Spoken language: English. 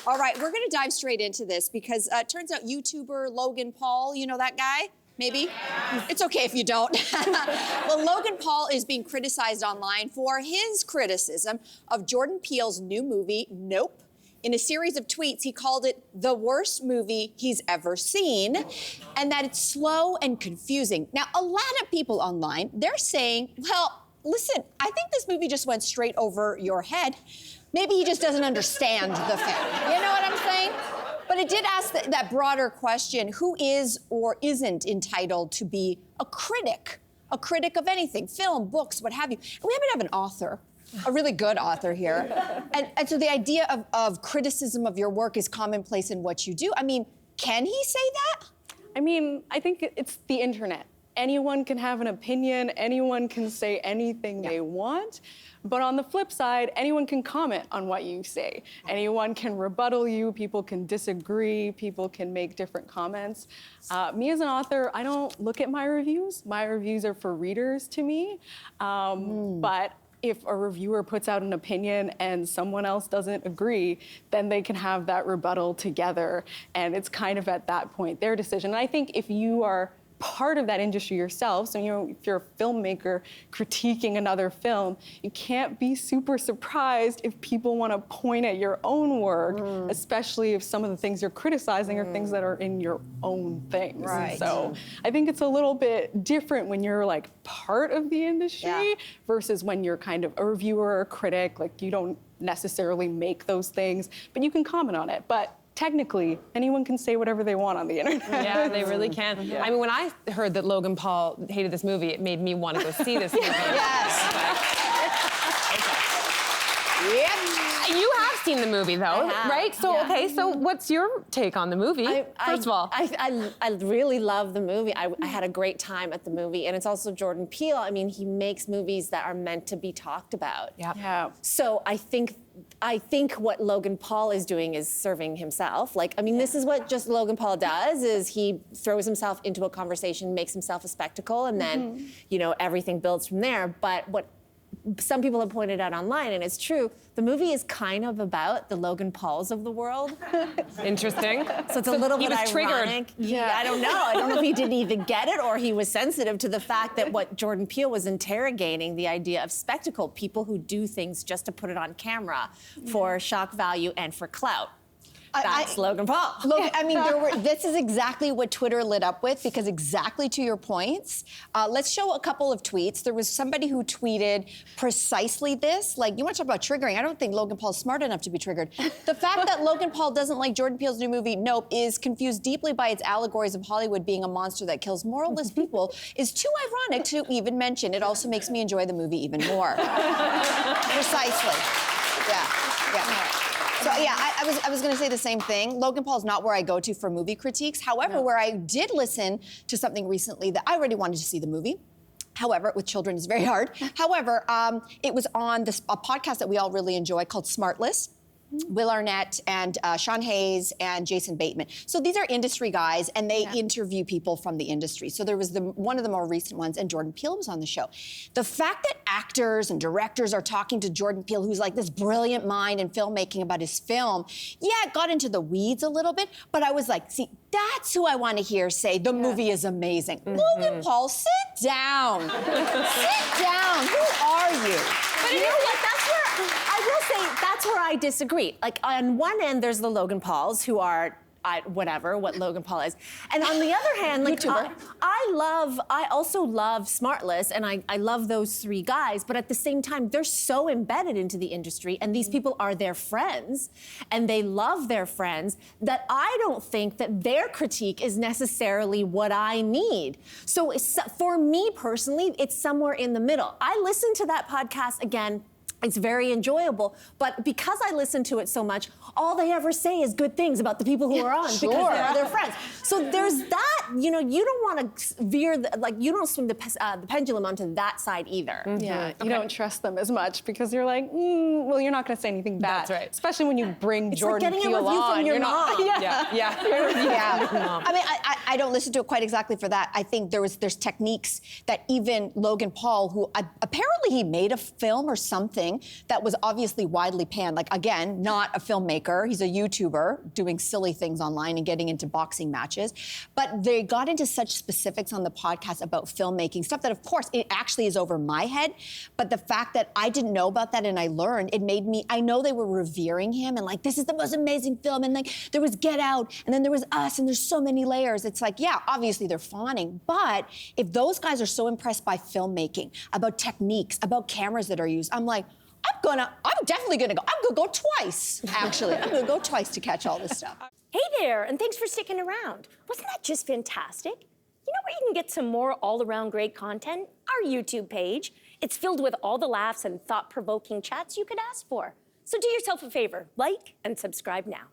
All right, we're gonna dive straight into this because it turns out YouTuber Logan Paul, you know that guy? Maybe? It's okay if you don't. Well, Logan Paul is being criticized online for his criticism of Jordan Peele's new movie, Nope. In a series of tweets, he called it the worst movie he's ever seen, and that it's slow and confusing. Now, a lot of people online, they're saying, well, listen, I think this movie just went straight over your head. Maybe he just doesn't understand the film. You know what I'm saying? But it did ask that broader question, who is or isn't entitled to be a critic of anything, film, books, what have you. And we happen to have an author, a really good author here. And so the idea of criticism of your work is commonplace in what you do. I mean, can he say that? I mean, I think it's the internet. Anyone can have an opinion, anyone can say anything they want. But on the flip side, anyone can comment on what you say. Anyone can rebuttal you, people can disagree, people can make different comments. Me as an author, I don't look at my reviews. My reviews are for readers to me. But if a reviewer puts out an opinion and someone else doesn't agree, then they can have that rebuttal together. And it's kind of at that point their decision. And I think if you are part of that industry yourself, so if you're a filmmaker critiquing another film, you can't be super surprised if people want to point at your own work, especially if some of the things you're criticizing are things that are in your own things. Right. So I think it's a little bit different when you're like part of the industry versus when you're kind of a reviewer or a critic, like you don't necessarily make those things, but you can comment on it. But technically, anyone can say whatever they want on the internet. Yeah, they really can. Yeah. I mean, when I heard that Logan Paul hated this movie, it made me want to go see this movie. Yes. Yep. You have seen the movie, though, right? So, okay, so what's your take on the movie, first of all? I really love the movie. I had a great time at the movie, and it's also Jordan Peele. I mean, he makes movies that are meant to be talked about. Yeah. So I think what Logan Paul is doing is serving himself. Like, I mean, this is what just Logan Paul does, is he throws himself into a conversation, makes himself a spectacle, and then, you know, everything builds from there. But what some people have pointed out online, and it's true, the movie is kind of about the Logan Pauls of the world. Interesting. So it's a little bit ironic. Triggered. Yeah, I don't know. I don't know if he didn't even get it or he was sensitive to the fact that what Jordan Peele was interrogating, the idea of spectacle, people who do things just to put it on camera for shock value and for clout. That's Logan Paul. Logan, I mean, this is exactly what Twitter lit up with, because exactly to your points. Let's show a couple of tweets. There was somebody who tweeted precisely this. Like, you want to talk about triggering? I don't think Logan Paul's smart enough to be triggered. The fact that Logan Paul doesn't like Jordan Peele's new movie, Nope, is confused deeply by its allegories of Hollywood being a monster that kills moralless people is too ironic to even mention. It also makes me enjoy the movie even more. Precisely. Yeah. So yeah, I was going to say the same thing. Logan Paul's not where I go to for movie critiques. However, where I did listen to something recently that I already wanted to see the movie. However, with children, it's very hard. However, it was on a podcast that we all really enjoy called Smartless. Will Arnett and Sean Hayes and Jason Bateman. So these are industry guys, and they interview people from the industry. So there was one of the more recent ones, and Jordan Peele was on the show. The fact that actors and directors are talking to Jordan Peele, who's like this brilliant mind in filmmaking about his film, it got into the weeds a little bit, but I was like, see, that's who I want to hear say the movie is amazing. Logan Paul, sit down. Sit down. Who are you? But you know what? I will say that's where I disagree. Like, on one end, there's the Logan Pauls who are whatever, what Logan Paul is. And on the other hand, like, I also love Smartless, and I love those three guys, but at the same time, they're so embedded into the industry, and these people are their friends, and they love their friends, that I don't think that their critique is necessarily what I need. So for me personally, it's somewhere in the middle. I listened to that podcast again. It's very enjoyable, but because I listen to it so much, all they ever say is good things about the people who are on because they're their friends. So there's that, you don't want to veer, you don't swing the pendulum onto that side either. Yeah, you don't trust them as much because you're like, well, you're not going to say anything bad. That's right. Especially when you bring Jordan Peele on. It's like getting a review from your mom. Yeah. I mean, I don't listen to it quite exactly for that. I think there's techniques that even Logan Paul, who apparently he made a film or something, filming that was obviously widely panned. Like, again, not a filmmaker. He's a YouTuber doing silly things online and getting into boxing matches. But they got into such specifics on the podcast about filmmaking, stuff that, of course, it actually is over my head. But the fact that I didn't know about that and I learned, it made me, I know they were revering him and like, this is the most amazing film. And like, there was Get Out, and then there was Us, and there's so many layers. It's like, yeah, obviously they're fawning. But if those guys are so impressed by filmmaking, about techniques, about cameras that are used, I'm like, I'm definitely gonna go. I'm gonna go twice, actually. I'm gonna go twice to catch all this stuff. Hey there, and thanks for sticking around. Wasn't that just fantastic? You know where you can get some more all-around great content? Our YouTube page. It's filled with all the laughs and thought-provoking chats you could ask for. So do yourself a favor, like and subscribe now.